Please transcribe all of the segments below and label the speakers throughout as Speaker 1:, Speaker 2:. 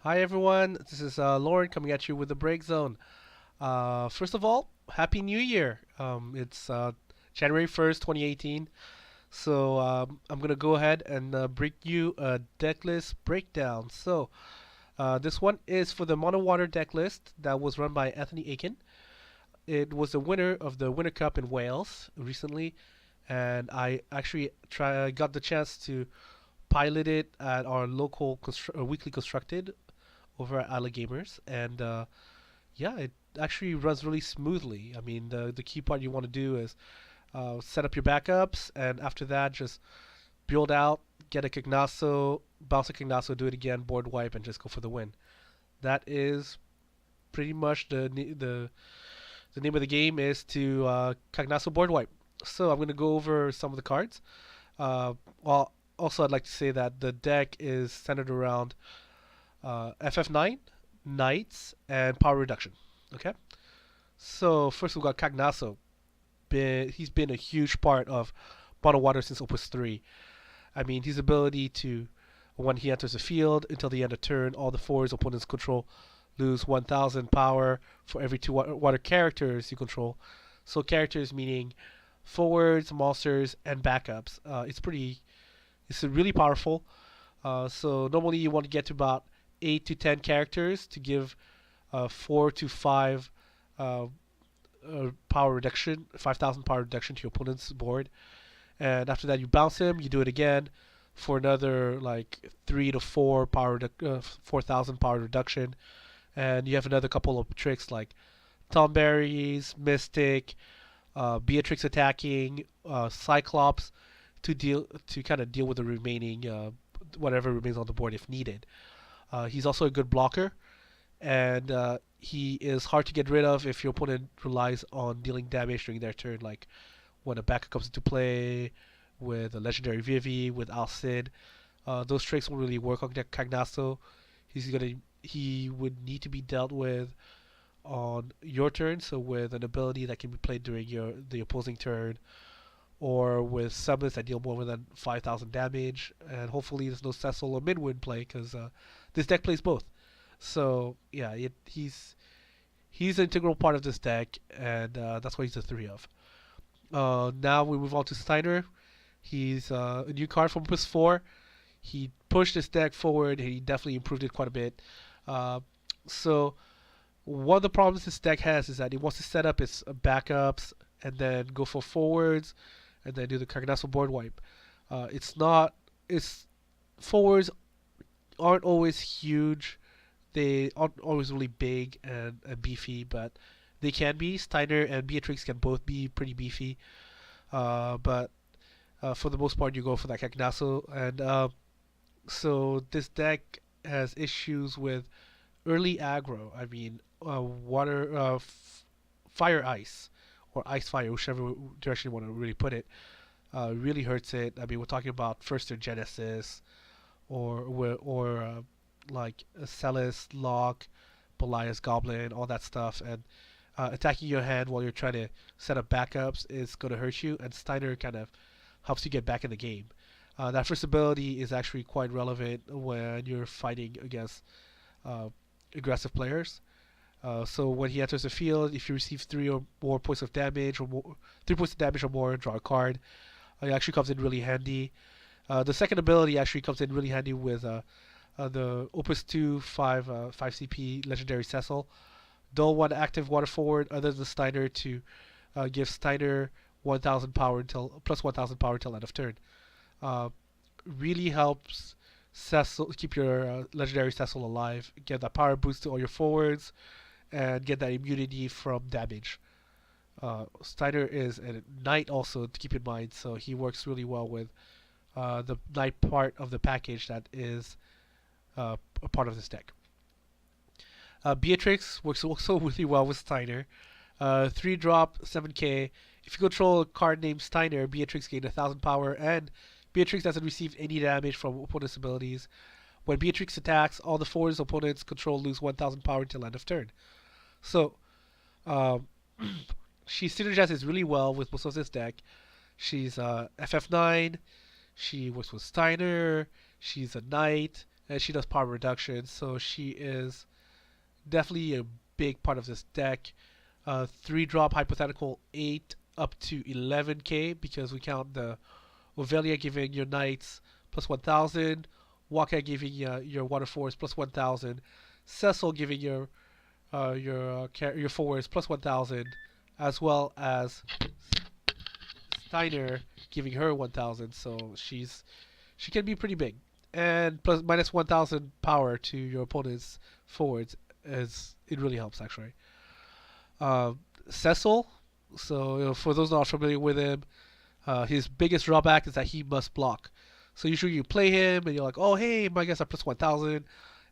Speaker 1: Hi everyone, this is Lauren coming at you with the Break Zone. First of all, Happy New Year. It's January 1st, 2018. So I'm going to go ahead and bring you a deck list breakdown. So this one is for the Mono Water deck list that was run by Anthony Aiken. It was the winner of the Winter Cup in Wales recently, and I actually got the chance to pilot it at our local weekly constructed over at Isla Gamers, and yeah, it actually runs really smoothly. I mean, the key part you want to do is set up your backups, and after that, just build out, get a Cognasso, bounce a Cognasso, do it again, board wipe, and just go for the win. That is pretty much the name of the game is to Cognasso board wipe. So I'm going to go over some of the cards. Uh, well, also I'd like to say that the deck is centered around FF9, Knights, and Power Reduction. Okay? So, first we've got Cognasso. He's been a huge part of Mono Water since Opus 3. I mean, his ability to, when he enters the field, until the end of turn, all the fours opponents control lose 1,000 power for every two water characters you control. So, characters meaning forwards, monsters, and backups. It's really powerful. So normally you want to get to about 8 to 10 characters to give 4 to 5 uh, power reduction, 5,000 power reduction to your opponent's board. And after that, you bounce him. You do it again for another like 4,000 power reduction. And you have another couple of tricks like Tomberries, Mystic, Beatrix attacking, Cyclops to kind of deal with the remaining whatever remains on the board if needed. He's also a good blocker, and he is hard to get rid of if your opponent relies on dealing damage during their turn, like when a backup comes into play with a legendary Vivi, with Alcid. Those tricks won't really work on Cagnasso. He would need to be dealt with on your turn, so with an ability that can be played during the opposing turn, or with summons that deal more than 5,000 damage. And hopefully there's no Cecil or Midwin play because this deck plays both. So yeah, he's an integral part of this deck, and that's why he's a 3 of. Now we move on to Steiner. He's a new card from Opus 4. He pushed this deck forward. He definitely improved it quite a bit. Uh, so one of the problems this deck has is that it wants to set up its backups and then go for forwards and then do the Cognasso board wipe. It's not. Its forwards aren't always huge. They aren't always really big and beefy, but they can be. Steiner and Beatrix can both be pretty beefy, but for the most part, you go for that Cognasso. And so this deck has issues with early aggro. I mean, fire ice or ice fire, whichever direction you want to really put it, really hurts it. I mean, we're talking about first or Genesis or like Celis, Lock, Belias Goblin, all that stuff, and attacking your hand while you're trying to set up backups is going to hurt you. And Steiner kind of helps you get back in the game. That first ability is actually quite relevant when you're fighting against uh, aggressive players. So when he enters the field, if you receive 3 points of damage or more, 3 points of damage or more, draw a card. It actually comes in really handy. The second ability actually comes in really handy with the Opus 2 5 CP Legendary Cecil. Don't want active water forward other than Steiner to give Steiner 1,000 power until plus 1,000 power until end of turn. Uh, really helps Cecil keep your legendary Cecil alive. Get that power boost to all your forwards, and get that immunity from damage. Steiner is a knight also to keep in mind, so he works really well with the knight part of the package that is a part of this deck. Beatrix works also really well with Steiner. 3 drop, 7k. If you control a card named Steiner, Beatrix gains 1,000 power, and Beatrix doesn't receive any damage from opponent's abilities. When Beatrix attacks, all the forwards opponents control lose 1,000 power until end of turn. So, um, she synergizes really well with most of this deck. She's FF9, she works with Steiner, she's a knight, and she does power reduction, so she is definitely a big part of this deck. 3 drop hypothetical 8 up to 11k because we count the Ovelia giving your knights plus 1000, Waka giving your water force plus 1000, Cecil giving your forwards plus 1000, as well as Steiner giving her 1000. So she can be pretty big, and plus minus 1000 power to your opponent's forwards is it really helps actually. Uh, Cecil. So for those not familiar with him, his biggest drawback is that he must block. So usually you play him and you're like, oh hey, my guys are plus 1000,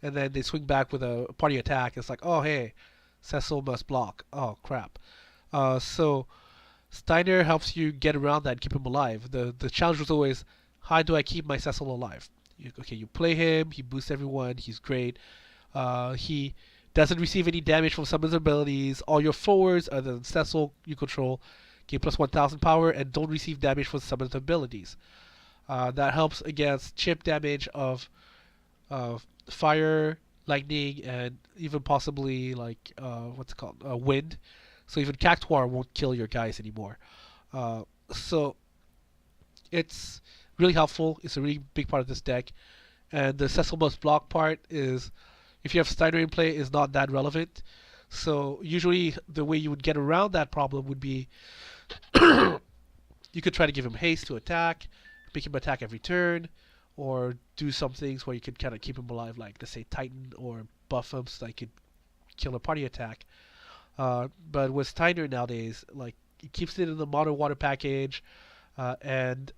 Speaker 1: and then they swing back with a party attack. It's like, oh hey, Cecil must block. Oh crap. So Steiner helps you get around that and keep him alive. The challenge was always, how do I keep my Cecil alive? You play him, he boosts everyone, he's great. He doesn't receive any damage from some of his abilities. All your forwards, other than Cecil, you control, gain plus 1000 power and don't receive damage from some of the abilities. That helps against chip damage of fire, lightning, and even possibly like what's it called, wind. So even Cactuar won't kill your guys anymore. So it's really helpful. It's a really big part of this deck. And the Cecil must block part is, if you have Steiner in play, is not that relevant. So usually the way you would get around that problem would be you could try to give him haste to attack, make him attack every turn, or do some things where you could kind of keep him alive, like let's say Titan or buff him so that he could kill a party attack. But with Steiner nowadays, like it keeps it in the modern water package, and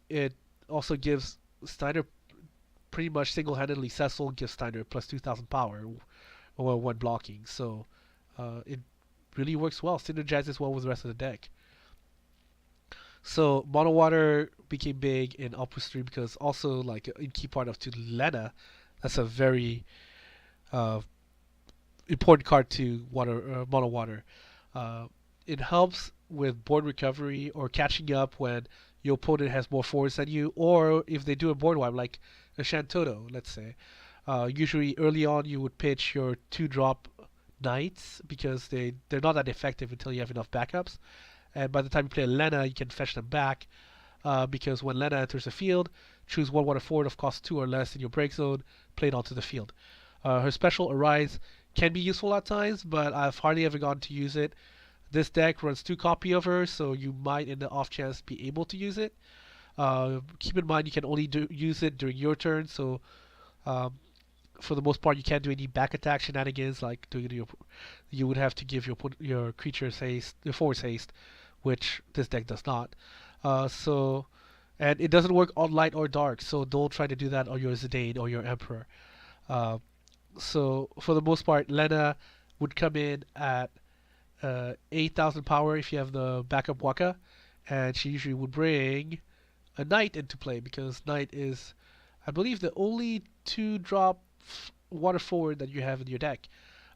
Speaker 1: it also gives Steiner pretty much single-handedly. Cecil gives Steiner plus 2000 power or one blocking, so it really works well, synergizes well with the rest of the deck. So mono water became big in Opus 3 because also like a key part of to Lena, that's a very uh, important card to water mono water. It helps with board recovery or catching up when your opponent has more forwards than you, or if they do a board wipe like a Shantoto, let's say. Usually early on you would pitch your 2-drop knights because they're not that effective until you have enough backups. And by the time you play Lena, you can fetch them back because when Lena enters the field, choose one water forward of cost 2 or less in your break zone, play it onto the field. Her special Arise can be useful at times, but I've hardly ever gotten to use it. This deck runs 2 copy of her, so you might, in the off chance, be able to use it. Keep in mind you can only use it during your turn, so for the most part you can't do any back attack shenanigans like doing your. You would have to give your creatures haste, your forwards haste, which this deck does not. And it doesn't work on light or dark, so don't try to do that on your Zidane or your Emperor. So for the most part, Lena would come in at 8,000 power if you have the backup Waka, and she usually would bring a Knight into play because Knight is, I believe, the only 2-drop water forward that you have in your deck,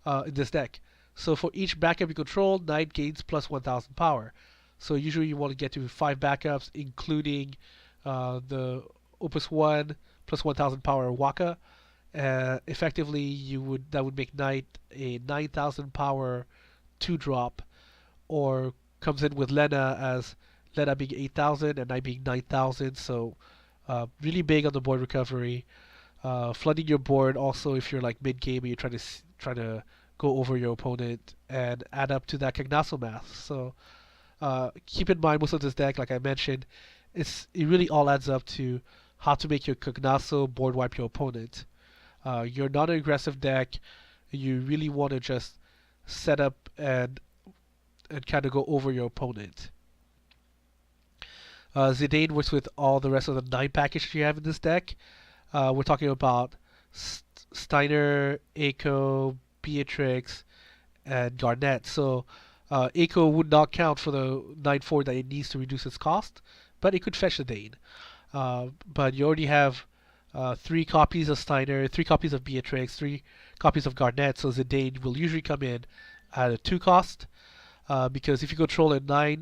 Speaker 1: in this deck. So for each backup you control, Knight gains plus 1,000 power. So usually you want to get to 5 backups, including the Opus 1 plus 1,000 power Waka. Effectively, that would make Knight a 9,000 power 2-drop, or comes in with Lena as Lena being 8,000 and Knight being 9,000. So really big on the board recovery. Flooding your board also if you're like mid game and you're trying to go over your opponent and add up to that Cognasso math. So keep in mind most of this deck, like I mentioned, it really all adds up to how to make your Cognasso board wipe your opponent. You're not an aggressive deck. You really want to just set up and kind of go over your opponent. Zidane works with all the rest of the 9 package you have in this deck. We're talking about Steiner, Echo, Beatrix, and Garnet. So Echo would not count for the 9-4 that it needs to reduce its cost, but it could fetch Zidane. But you already have 3 copies of Steiner, 3 copies of Beatrix, 3 copies of Garnet, so Zidane will usually come in at a 2 cost. Because if you control a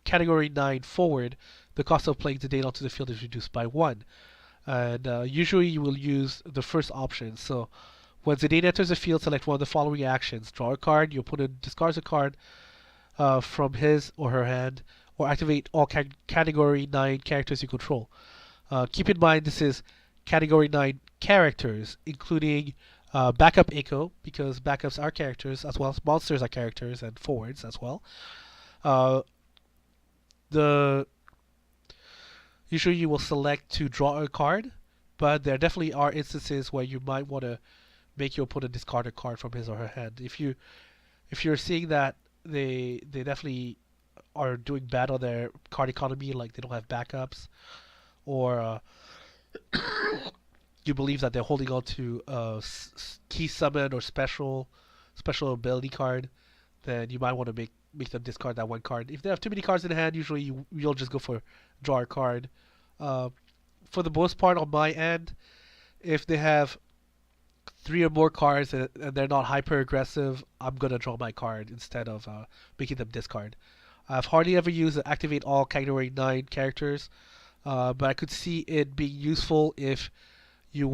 Speaker 1: category 9 forward, the cost of playing Zidane onto the field is reduced by 1. and usually you will use the first option. So when Zidane enters the field, select one of the following actions: draw a card, your opponent discards a card from his or her hand, or activate all Category 9 characters you control. Keep in mind this is Category 9 characters, including backup Echo, because backups are characters, as well as monsters are characters, and forwards as well. Uh, the Usually you will select to draw a card, but there definitely are instances where you might want to make your opponent discard a card from his or her hand. If you're seeing that they definitely are doing bad on their card economy, like they don't have backups, or you believe that they're holding on to a key summon or special ability card, then you might want to make them discard that one card. If they have too many cards in hand, usually you'll just go for draw a card. Uh, for the most part, on my end, if they have three or more cards and they're not hyper aggressive, I'm gonna draw my card instead of making them discard. I've hardly ever used activate all Category 9 characters, but I could see it being useful if you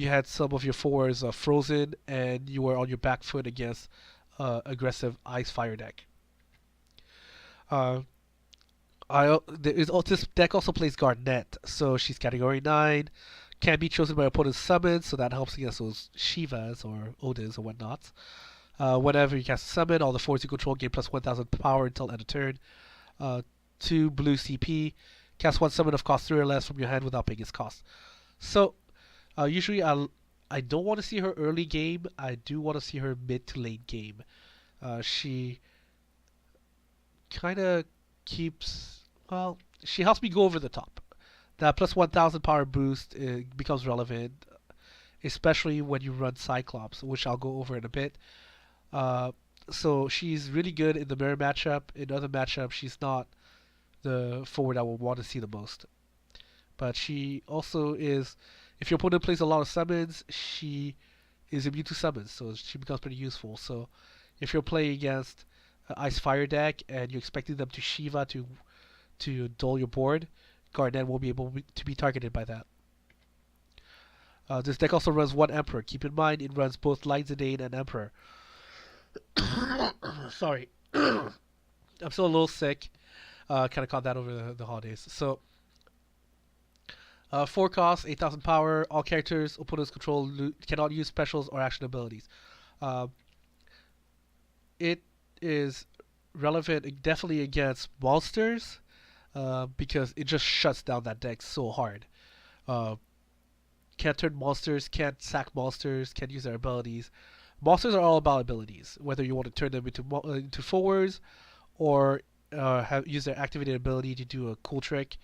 Speaker 1: had some of your forwards frozen and you were on your back foot against aggressive Ice Fire deck. Uh, this deck also plays Garnet, so she's Category 9, can be chosen by opponent's summons, so that helps against those Shivas or Odins or whatnot. Whenever you cast a summon, all the forwards you control gain plus 1000 power until end of turn. 2 blue CP, cast one summon of cost 3 or less from your hand without paying its cost. So, usually I don't want to see her early game, I do want to see her mid to late game. She kind of keeps, well, she helps me go over the top. That plus 1000 power boost becomes relevant, especially when you run Cyclops, which I'll go over in a bit. So she's really good in the mirror matchup. In other matchups, she's not the forward I would want to see the most. But she also is, if your opponent plays a lot of summons, she is immune to summons, so she becomes pretty useful. So if you're playing against Ice Fire deck and you're expecting them to Shiva to dull your board, Garnet won't be able to be targeted by that. This deck also runs one Emperor. Keep in mind, it runs both Light Zidane and Emperor. Sorry. I'm still a little sick. Kind of caught that over the holidays. So, 4 costs, 8000 power. All characters opponents control cannot use specials or action abilities. It is relevant definitely against monsters because it just shuts down that deck so hard. Can't turn monsters, can't sack monsters, can't use their abilities. Monsters are all about abilities, whether you want to turn them into forwards or use their activated ability to do a cool trick.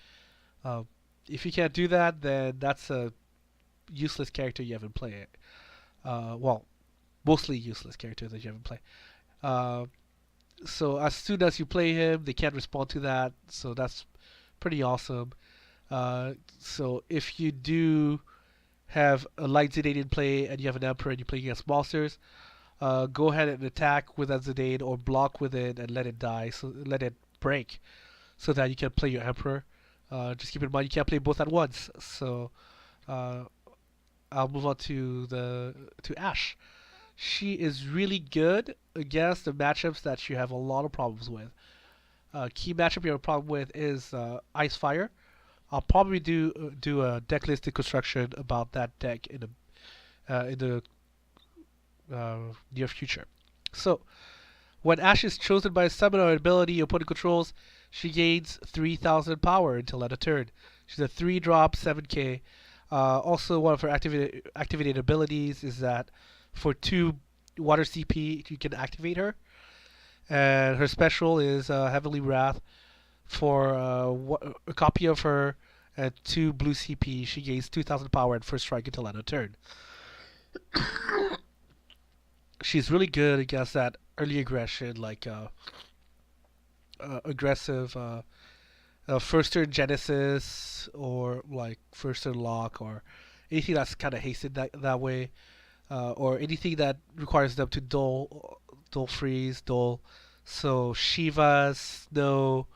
Speaker 1: If you can't do that, then that's a useless character you haven't played. Well, mostly useless character that you haven't played. So as soon as you play him, they can't respond to that. So that's pretty awesome. So if you do have a Light Zidane in play and you have an Emperor and you play against monsters, go ahead and attack with that Zidane or block with it and let it die, so let it break, so that you can play your Emperor. Just keep in mind you can't play both at once. So I'll move on to Ashe. She is really good against the matchups that you have a lot of problems with. Key matchup you have a problem with is Ice Fire. I'll probably do a deck listing construction about that deck in the near future. So, when Ashe is chosen by a summon or ability your opponent controls, she gains 3000 power until end of turn. She's a 3-drop, 7k. Also, one of her activated abilities is that for 2 water CP, you can activate her. And her special is Heavenly Wrath. For a copy of her at 2 blue CP, she gains 2000 power and first strike until end of turn. She's really good against that early aggression, like aggressive first turn Genesis or like first turn lock or anything that's kind of hasted that way, or anything that requires them to dull freeze, dull. So Shiva, Snow,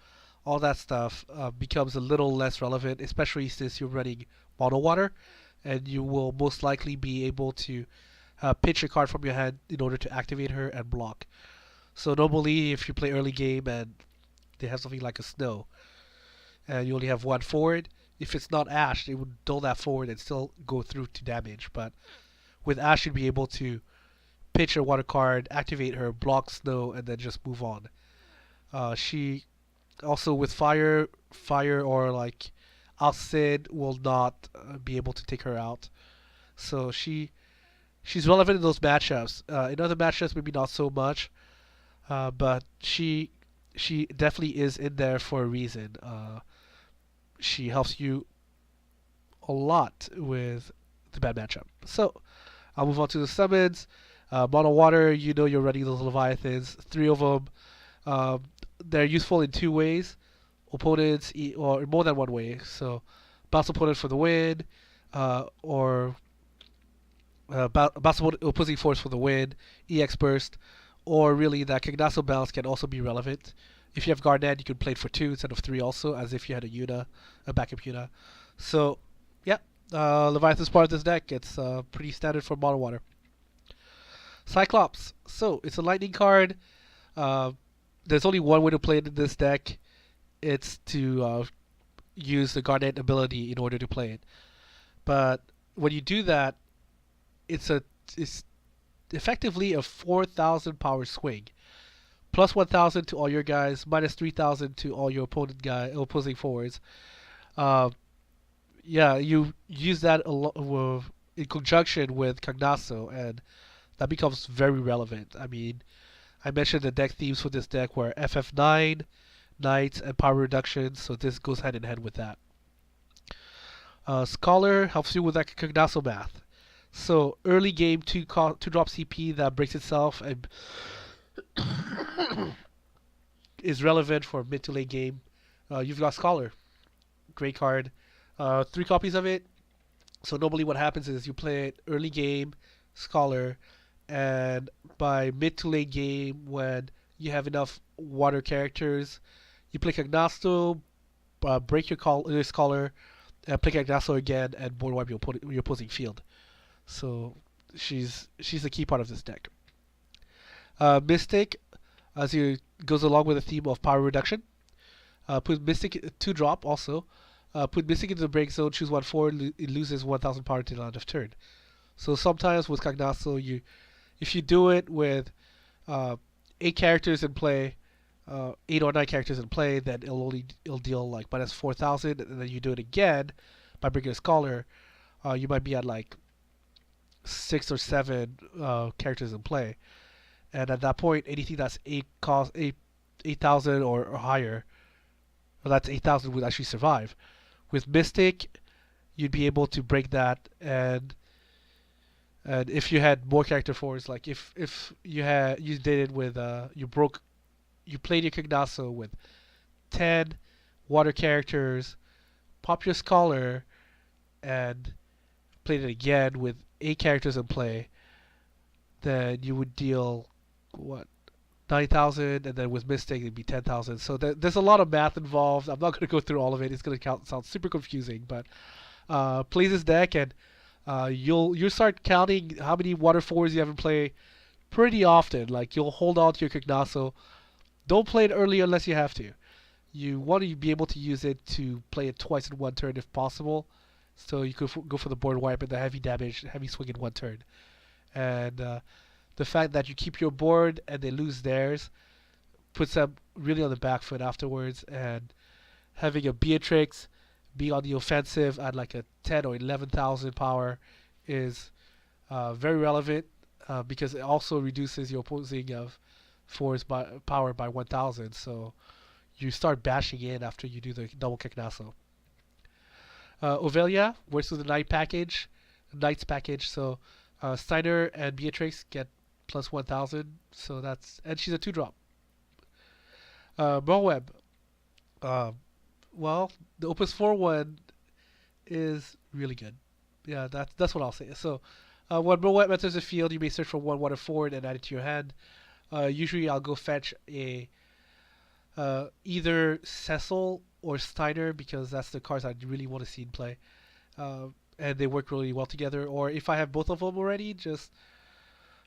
Speaker 1: all that stuff becomes a little less relevant, especially since you're running mono water, and you will most likely be able to pitch a card from your hand in order to activate her and block. So normally, if you play early game and they have something like a snow, and you only have one forward, if it's not Ash, they would dull that forward and still go through to damage. But with Ash, you'd be able to pitch her water card, activate her, block snow, and then just move on. She also with fire or like Alcid will not be able to take her out. So she's relevant in those matchups. In other matchups, maybe not so much, but she definitely is in there for a reason. She helps you a lot with the bad matchup. So I'll move on to the summons. Mono Water, you know you're running those Leviathans. Three of them. Um, they're useful in two ways. Opponents, or more than one way. So bounce opponent for the win, or bounce opposing force for the win, EX burst, or really that Cognasso bounce can also be relevant. If you have Garnet, you can play it for two instead of three also, as if you had a Yuna, a backup Yuna. So, yeah, Leviathan's part of this deck. It's pretty standard for Mono Water. Cyclops. So, it's a lightning card. Uh, there's only one way to play it in this deck. It's to use the Garnet ability in order to play it. But when you do that, it's effectively a 4,000 power swing. Plus 1,000 to all your guys, minus 3,000 to all your opposing forwards. Uh, yeah, you use that in conjunction with Cognasso, and that becomes very relevant. I mean, I mentioned the deck themes for this deck were FF9, Knights, and power reduction, so this goes hand in hand with that. Scholar helps you with that Cognasso math. So early game, two drop CP that breaks itself and is relevant for mid to late game. You've got Scholar, great card. Three copies of it. So normally what happens is you play it early game, Scholar, and by mid to late game when you have enough water characters, you play Cognasso, break your Scholar, and play Cognasso again and board wipe your opposing field. So she's a key part of this deck. Mystic, as he goes along with the theme of power reduction. Put Mystic 2-drop also. Put Mystic into the break zone, choose 1/4, it loses 1,000 power till the end of turn. So sometimes with Cognasso, if you do it with 8 characters in play, 8 or 9 characters in play, then it'll deal like minus 4,000, and then you do it again by bringing a Scholar, you might be at like 6 or 7 characters in play. And at that point, anything that's 8,000 or higher, well, that's 8,000 would actually survive. With Mystic, you'd be able to break that, and if you had more character forwards, like if you did it with you played your Cognasso with 10 water characters, pop your Scholar, and played it again with 8 characters in play, then you would deal what 9,000, and then with Mystic it'd be 10,000. So there's a lot of math involved. I'm not going to go through all of it. It's going to sound super confusing, but play this deck and you'll start counting how many water forwards you have in play pretty often. Like you'll hold on to your Cognasso. Don't play it early unless you have to. You want to be able to use it to play it twice in one turn if possible. So you could go for the board wipe and the heavy damage, heavy swing in one turn. And the fact that you keep your board and they lose theirs puts them really on the back foot afterwards. And having a Beatrix be on the offensive at like a 10 or 11,000 power is very relevant because it also reduces your opposing of force by power by 1,000. So you start bashing in after you do the double Cognasso. Ovelia works with the Knights package. So Steiner and Beatrix get plus 1,000. So and she's a 2-drop. Merweb. Well, the Opus 4 one is really good. Yeah, that's what I'll say. So when Merweb enters the field, you may search for 1 water forward and add it to your hand. Usually I'll go fetch a either Cecil or Steiner because that's the cards I really want to see in play. uh, and they work really well together. Or if I have both of them already, just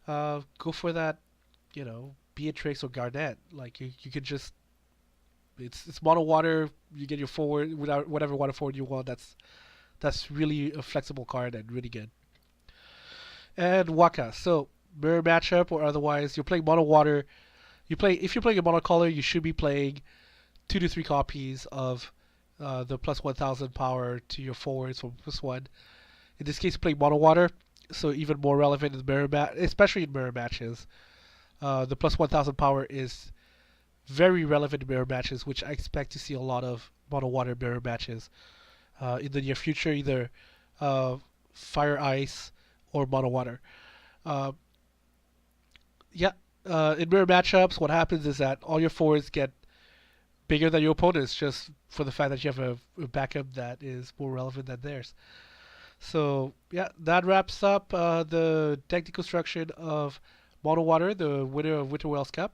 Speaker 1: go for that, Beatrix or Garnet. Like you could just it's mono water. You get your forward without whatever water forward you want. That's really a flexible card and really good. And Waka. So mirror matchup or otherwise, you're playing mono water. If you're playing a monocolor, you should be playing 2 to 3 copies of the plus 1,000 power to your forwards from +1. In this case, playing mono water, so even more relevant in the mirror match, especially in mirror matches. The plus 1,000 power is very relevant in mirror matches, which I expect to see a lot of mono water mirror matches in the near future, either uh, fire ice or mono water. Uh, yeah, in mirror matchups, what happens is that all your forwards get bigger than your opponents just for the fact that you have a backup that is more relevant than theirs. So yeah, that wraps up the deck deconstruction of Mono Water, the winner of Winter Wales Cup.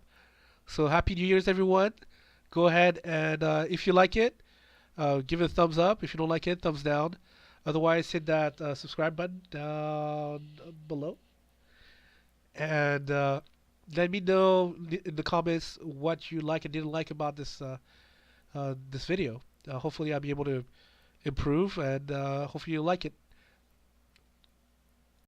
Speaker 1: So happy New Year's, everyone! Go ahead and if you like it, give it a thumbs up. If you don't like it, thumbs down. Otherwise, hit that subscribe button down below, and let me know in the comments what you like and didn't like about this video. Hopefully, I'll be able to improve, and hopefully you like it.